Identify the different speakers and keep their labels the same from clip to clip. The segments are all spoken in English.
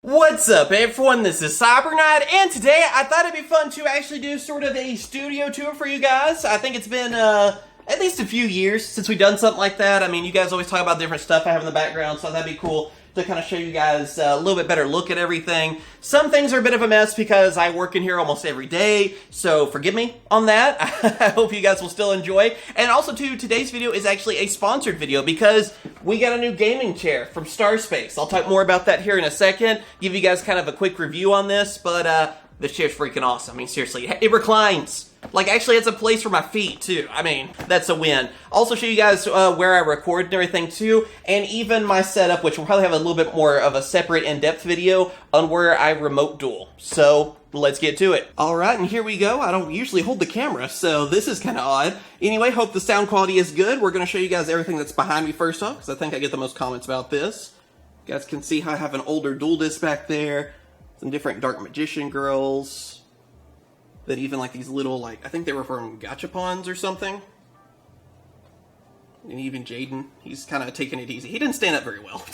Speaker 1: What's up everyone, this is CyberKnight, and today I thought it'd be fun to actually do sort of a studio tour for you guys. I think it's been at least a few years since we've done something like that. I mean, you guys always talk about different stuff I have in the background, so that'd be cool to kind of show you guys a little bit better look at everything. Some things are a bit of a mess because I work in here almost every day, so forgive me on that. I hope you guys will still enjoy. And also too, today's video is actually a sponsored video because we got a new gaming chair from STARSPACE. I'll talk more about that here in a second, give you guys kind of a quick review on this, but this chair's freaking awesome. I mean, seriously, it reclines. Like, actually, it's a place for my feet, too. I mean, that's a win. Also show you guys where I record and everything, too, and even my setup, which will probably have a little bit more of a separate in-depth video on where I remote duel. So, let's get to it. Alright, and here we go. I don't usually hold the camera, so this is kind of odd. Anyway, hope the sound quality is good. We're going to show you guys everything that's behind me first off, because I think I get the most comments about this. You guys can see how I have an older dual disc back there. Some different Dark Magician girls. That even like these little, like, I think they were from Gachapons or something. And even Jaden, he's kind of taking it easy. He didn't stand up very well.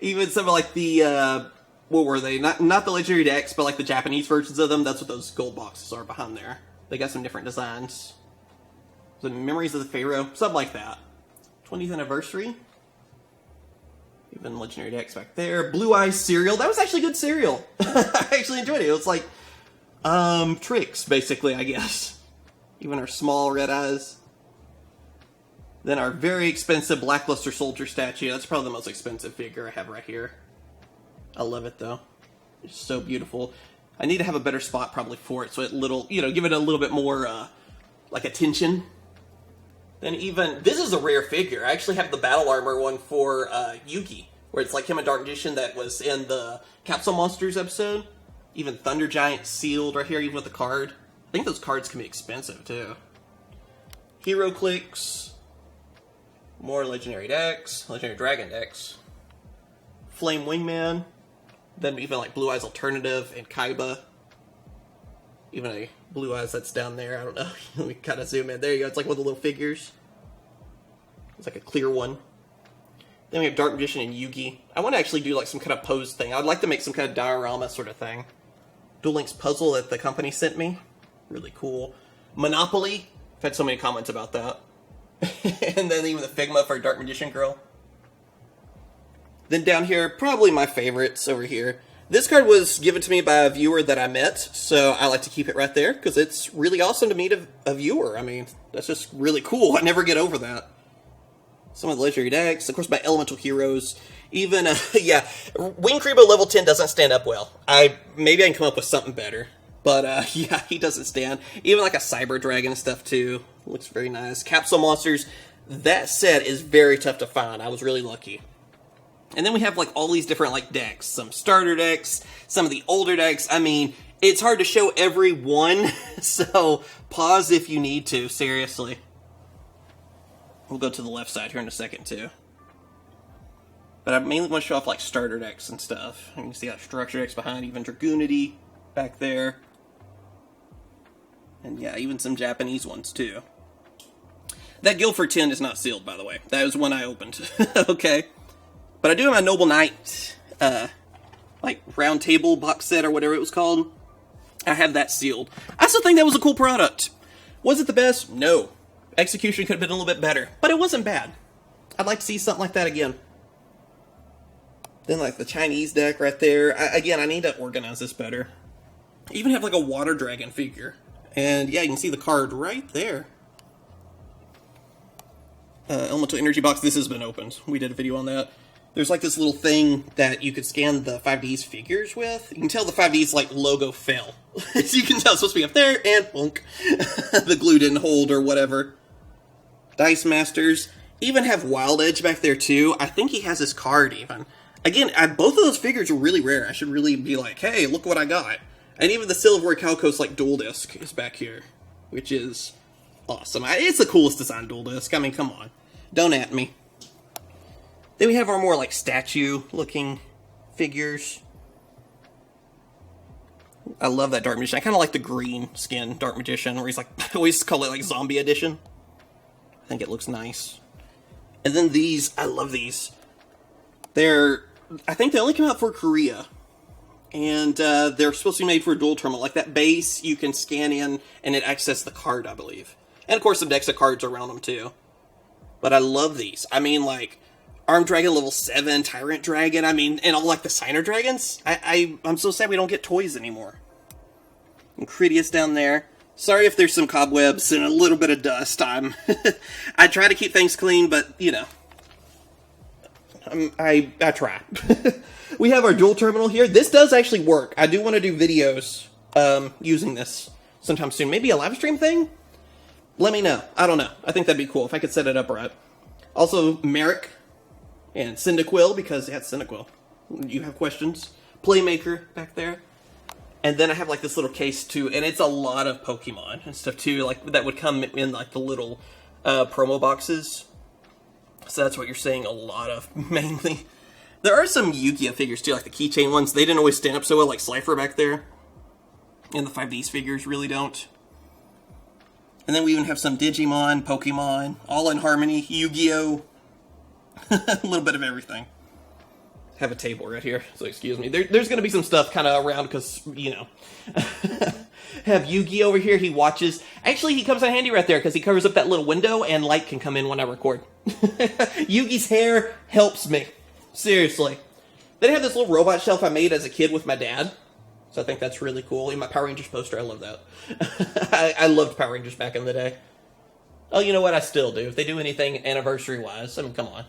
Speaker 1: Even some of like the, what were they? Not the Legendary decks, but like the Japanese versions of them. That's what those gold boxes are behind there. They got some different designs. The Memories of the Pharaoh, something like that. 20th anniversary. Even Legendary decks back there. Blue Eyes cereal. That was actually good cereal. I actually enjoyed it. It was like tricks, basically, I guess. Even our small red eyes. Then our very expensive Blackluster Soldier statue. That's probably the most expensive figure I have right here. I love it, though. It's so beautiful. I need to have a better spot, probably, for it, so it give it a little bit more, like, attention. Then even, this is a rare figure. I actually have the Battle Armor one for, Yugioh, where it's like him and Dark Magician that was in the Capsule Monsters episode. Even Thunder Giant sealed right here, even with the card. I think those cards can be expensive, too. Hero Clicks. More Legendary decks. Legendary Dragon decks. Flame Wingman. Then even like Blue Eyes Alternative and Kaiba. Even a Blue Eyes that's down there. I don't know. Let me kind of zoom in. There you go. It's like one of the little figures. It's like a clear one. Then we have Dark Magician and Yugioh. I want to actually do like some kind of pose thing. I'd like to make some kind of diorama sort of thing. Duel Links puzzle that the company sent me. Really cool. Monopoly. I've had so many comments about that. And then even the Figma for Dark Magician Girl. Then down here, probably my favorites over here. This card was given to me by a viewer that I met, so I like to keep it right there, because it's really awesome to meet a viewer. I mean, that's just really cool. I never get over that. Some of the Legendary decks, of course my Elemental Heroes. Even, yeah, Wing Creepo level 10 doesn't stand up well. Maybe I can come up with something better. But, yeah, he doesn't stand. Even like a Cyber Dragon and stuff, too. Looks very nice. Capsule Monsters, that set is very tough to find. I was really lucky. And then we have, like, all these different, like, decks. Some starter decks, some of the older decks. I mean, it's hard to show every one, so pause if you need to, seriously. We'll go to the left side here in a second, too. But I mainly want to show off, like, starter decks and stuff. And you can see got structure decks behind, even Dragoonity back there. And yeah, even some Japanese ones, too. That Guildford 10 is not sealed, by the way. That was one I opened. Okay. But I do have my Noble Knight, like, round table box set or whatever it was called. I have that sealed. I still think that was a cool product. Was it the best? No. Execution could have been a little bit better, but it wasn't bad. I'd like to see something like that again. Then, like, the Chinese deck right there. Again, I need to organize this better. I even have, like, a Water Dragon figure. And, yeah, you can see the card right there. Elemental Energy Box. This has been opened. We did a video on that. There's, like, this little thing that you could scan the 5D's figures with. You can tell the 5D's, like, logo fell. So you can tell it's supposed to be up there, and boom. The glue didn't hold or whatever. Dice Masters. Even have Wild Edge back there, too. I think he has his card, even. Again, both of those figures are really rare. I should really be like, hey, look what I got. And even the Silver Calco's, like, dual disc is back here, which is awesome. It's the coolest design dual disc. I mean, come on. Don't at me. Then we have our more, like, statue-looking figures. I love that Dark Magician. I kind of like the green skin Dark Magician, where he's, like, I always call it, like, Zombie Edition. I think it looks nice. And then these, I love these. They're I think they only come out for Korea. And they're supposed to be made for a dual terminal. Like that base, you can scan in and it accesses the card, I believe. And of course, some decks of cards around them too. But I love these. I mean, like, Armed Dragon level 7, Tyrant Dragon, I mean, and all like the Signer Dragons. I'm so sad we don't get toys anymore. And Critias down there. Sorry if there's some cobwebs and a little bit of dust. I try to keep things clean, but, you know. I try. We have our dual terminal here. This does actually work. I do want to do videos using this sometime soon. Maybe a live stream thing? Let me know. I don't know. I think that'd be cool if I could set it up right. Also, Merrick and Cyndaquil, because, yeah, it's Cyndaquil. You have questions. Playmaker back there. And then I have, like, this little case, too, and it's a lot of Pokemon and stuff, too, like, that would come in, like, the little promo boxes. So that's what you're seeing a lot of, mainly. There are some Yugioh figures, too, like the keychain ones. They didn't always stand up so well, like Slifer back there. And the 5Ds figures really don't. And then we even have some Digimon, Pokemon, all in harmony, Yu-Gi-Oh! A little bit of everything. Have a table right here, so excuse me. There's going to be some stuff kind of around because, you know. Have Yugi over here. He watches. Actually, he comes in handy right there because he covers up that little window and light can come in when I record. Yugi's hair helps me. Seriously. Then I have this little robot shelf I made as a kid with my dad. So I think that's really cool. In my Power Rangers poster, I love that. I loved Power Rangers back in the day. Oh, you know what? I still do. If they do anything anniversary-wise, I mean, come on.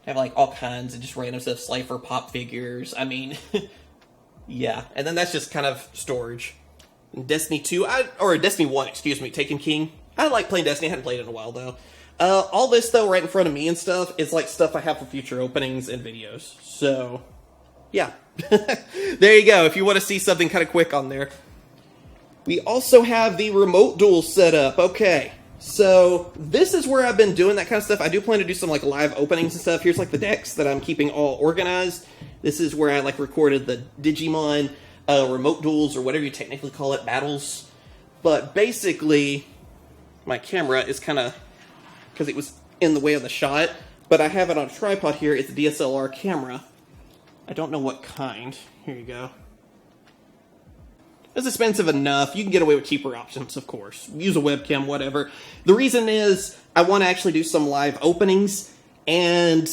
Speaker 1: I have, like, all kinds of just random stuff. Slifer pop figures. I mean, yeah. And then that's just kind of storage. Destiny 2, or Destiny 1, excuse me, Taken King. I like playing Destiny. I hadn't played it in a while, though. All this, though, right in front of me and stuff, is, like, stuff I have for future openings and videos. So, yeah. There you go, if you want to see something kind of quick on there. We also have the remote duel set up. Okay, so this is where I've been doing that kind of stuff. I do plan to do some, like, live openings and stuff. Here's, like, the decks that I'm keeping all organized. This is where I, like, recorded the Digimon remote duels, or whatever you technically call it, battles. But basically, my camera is kind of, because it was in the way of the shot, but I have it on a tripod here. It's a DSLR camera. I don't know what kind. Here you go. It's expensive enough. You can get away with cheaper options, of course. Use a webcam, whatever. The reason is I want to actually do some live openings, and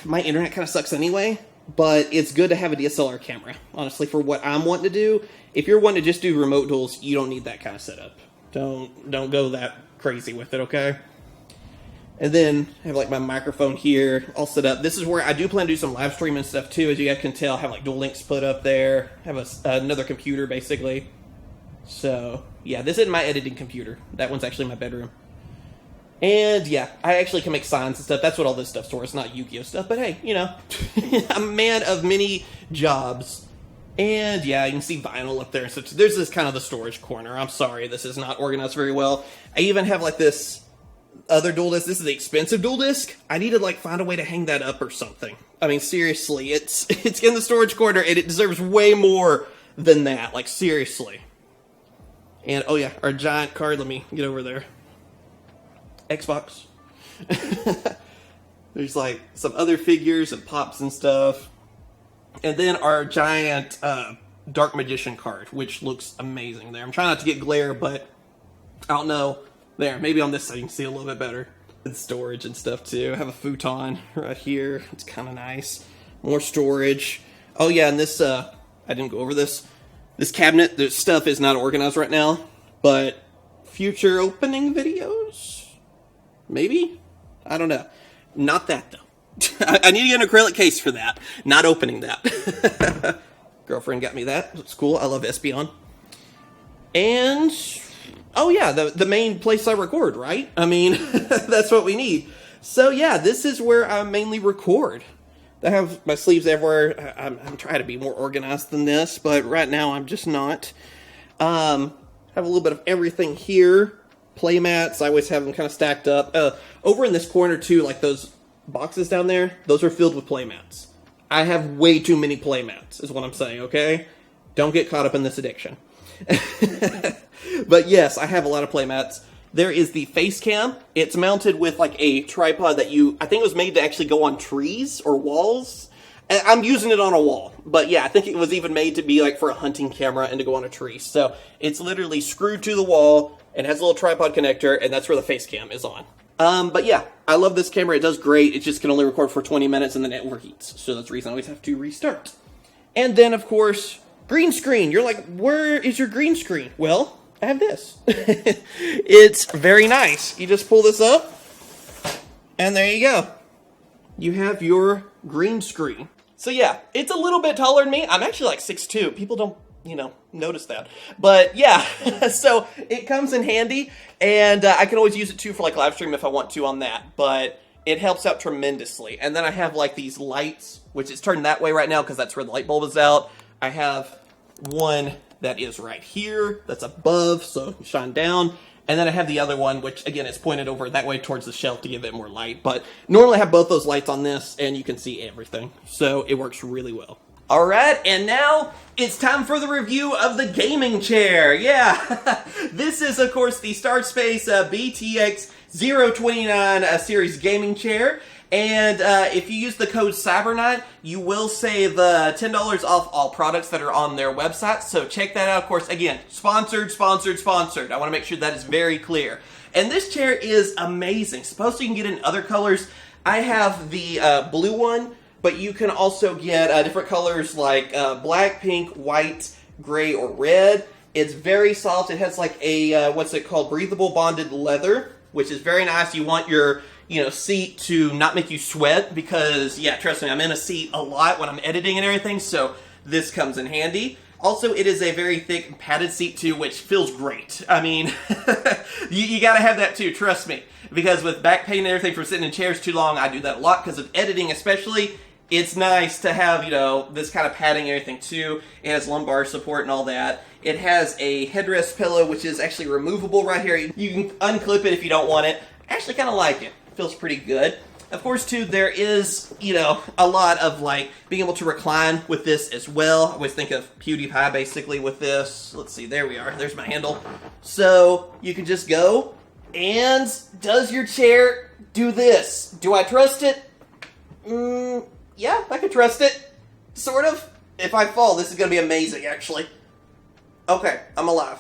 Speaker 1: my internet kind of sucks anyway, but it's good to have a DSLR camera, honestly, for what I'm wanting to do. If you're wanting to just do remote duels, you don't need that kind of setup. Don't go that crazy with it, okay? And then I have, like, my microphone here all set up. This is where I do plan to do some live streaming stuff, too. As you guys can tell, I have, like, dual links put up there. I have another computer, basically. So, yeah, this isn't my editing computer. That one's actually my bedroom. And, yeah, I actually can make signs and stuff. That's what all this stuff's for. It's not Yu-Gi-Oh! Stuff. But, hey, you know, I'm a man of many jobs. And, yeah, you can see vinyl up there. So there's this kind of the storage corner. I'm sorry, this is not organized very well. I even have, like, this other dual disc. This is the expensive dual disc. I need to, like, find a way to hang that up or something. I mean, seriously, it's in the storage corner, and it deserves way more than that. Like, seriously. And, oh yeah, our giant card. Let me get over there. Xbox. There's, like, some other figures and pops and stuff. And then our giant Dark Magician card, which looks amazing there. I'm trying not to get glare, but I don't know. There, maybe on this side you can see a little bit better. And storage and stuff, too. I have a futon right here. It's kind of nice. More storage. Oh, yeah, and this, I didn't go over this. This cabinet, the stuff is not organized right now, but future opening videos? Maybe? I don't know. Not that, though. I need to get an acrylic case for that. Not opening that. Girlfriend got me that. It's cool. I love Espeon. And oh yeah, the main place I record, right? I mean, that's what we need. So yeah, this is where I mainly record. I have my sleeves everywhere. I'm trying to be more organized than this, but right now I'm just not. Have a little bit of everything here. Playmats, I always have them kind of stacked up. Over in this corner too, like those boxes down there, those are filled with playmats. I have way too many playmats, is what I'm saying, okay? Don't get caught up in this addiction. But yes, I have a lot of playmats. There is the face cam. It's mounted with like a tripod that I think it was made to actually go on trees or walls. I'm using it on a wall, but yeah, I think it was even made to be like for a hunting camera and to go on a tree. So it's literally screwed to the wall and has a little tripod connector, and that's where the face cam is on. But yeah, I love this camera. It does great. It just can only record for 20 minutes and then it overheats. So that's the reason I always have to restart. And then, of course, green screen. You're like, where is your green screen? Well, I have this. It's very nice. You just pull this up, and there you go. You have your green screen. So yeah, it's a little bit taller than me. I'm actually like 6'2". People don't, notice that. But yeah, so it comes in handy, and I can always use it too for like live stream if I want to on that. But it helps out tremendously. And then I have like these lights, which is turned that way right now because that's where the light bulb is out. I have one that is right here, that's above, so you shine down. And then I have the other one, which again is pointed over that way towards the shelf to give it more light. But normally I have both those lights on this, and you can see everything. So it works really well. All right, and now it's time for the review of the gaming chair. Yeah, this is of course the STARSPACE BTX-029 series gaming chair. And if you use the code CyberKnight, you will save $10 off all products that are on their website. So check that out. Of course, again, sponsored. I want to make sure that is very clear. And this chair is amazing. Supposedly you can get it in other colors. I have the blue one, but you can also get different colors like black, pink, white, gray, or red. It's very soft. It has like a, what's it called, breathable bonded leather, which is very nice. You want your seat to not make you sweat because, yeah, trust me, I'm in a seat a lot when I'm editing and everything, so this comes in handy. Also, it is a very thick padded seat too, which feels great. I mean, you gotta have that too, trust me. Because with back pain and everything from sitting in chairs too long, I do that a lot because of editing especially. It's nice to have, this kind of padding and everything too. It has lumbar support and all that. It has a headrest pillow, which is actually removable right here. You can unclip it if you don't want it. I actually kind of like it. Feels pretty good. Of course, too, there is, a lot of, like, being able to recline with this as well. I always think of PewDiePie, basically, with this. Let's see, there we are. There's my handle. So, you can just go, and does your chair do this? Do I trust it? Yeah, I can trust it. Sort of. If I fall, this is going to be amazing, actually. Okay, I'm alive.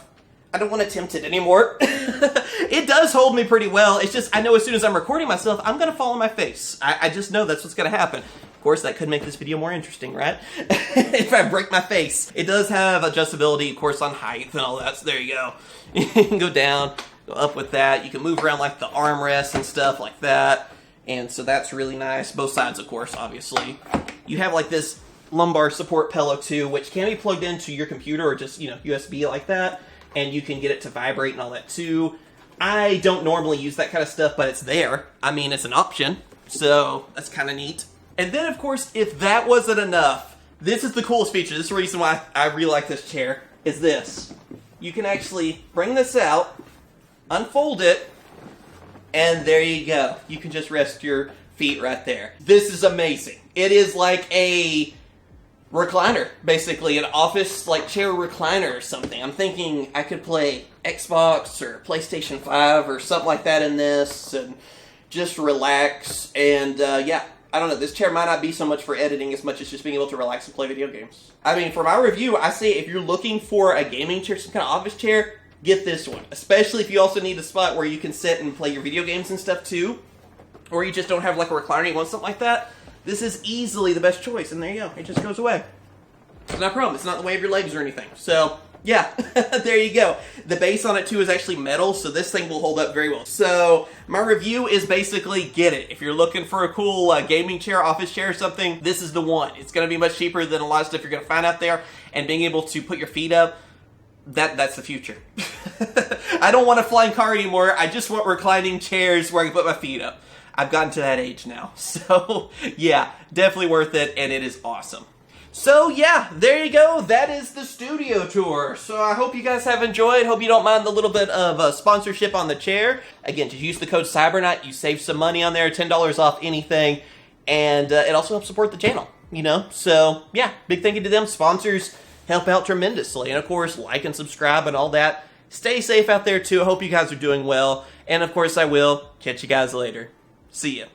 Speaker 1: I don't want to tempt it anymore. It does hold me pretty well. It's just, I know as soon as I'm recording myself, I'm going to fall on my face. I just know that's what's going to happen. Of course, that could make this video more interesting, right? If I break my face. It does have adjustability, of course, on height and all that, so there you go. You can go down, go up with that. You can move around like the armrests and stuff like that. And so that's really nice. Both sides, of course, obviously. You have like this lumbar support pillow too, which can be plugged into your computer or just, USB like that. And you can get it to vibrate and all that too. I don't normally use that kind of stuff, but it's there. I mean, it's an option, so that's kind of neat. And then, of course, if that wasn't enough, this is the coolest feature. This is the reason why I really like this chair, is this. You can actually bring this out, unfold it, and there you go. You can just rest your feet right there. This is amazing. It is like a recliner, basically, an office like chair recliner or something. I'm thinking I could play Xbox or PlayStation 5 or something like that in this and just relax. And yeah, I don't know, this chair might not be so much for editing as much as just being able to relax and play video games. I mean, for my review, I say if you're looking for a gaming chair, some kind of office chair, get this one. Especially if you also need a spot where you can sit and play your video games and stuff too. Or you just don't have like a recliner, you want something like that. This is easily the best choice, and there you go. It just goes away. It's not a problem. It's not in the way of your legs or anything. So, yeah, there you go. The base on it, too, is actually metal, so this thing will hold up very well. So, my review is basically get it. If you're looking for a cool gaming chair, office chair or something, this is the one. It's going to be much cheaper than a lot of stuff you're going to find out there, and being able to put your feet up, that's the future. I don't want a flying car anymore. I just want reclining chairs where I can put my feet up. I've gotten to that age now. So, yeah, definitely worth it, and it is awesome. So, yeah, there you go. That is the studio tour. So, I hope you guys have enjoyed. Hope you don't mind the little bit of sponsorship on the chair. Again, just use the code CyberKnight. You save some money on there, $10 off anything, and it also helps support the channel, So, yeah, big thank you to them. Sponsors help out tremendously. And, of course, like and subscribe and all that. Stay safe out there, too. I hope you guys are doing well. And, of course, I will catch you guys later. See ya.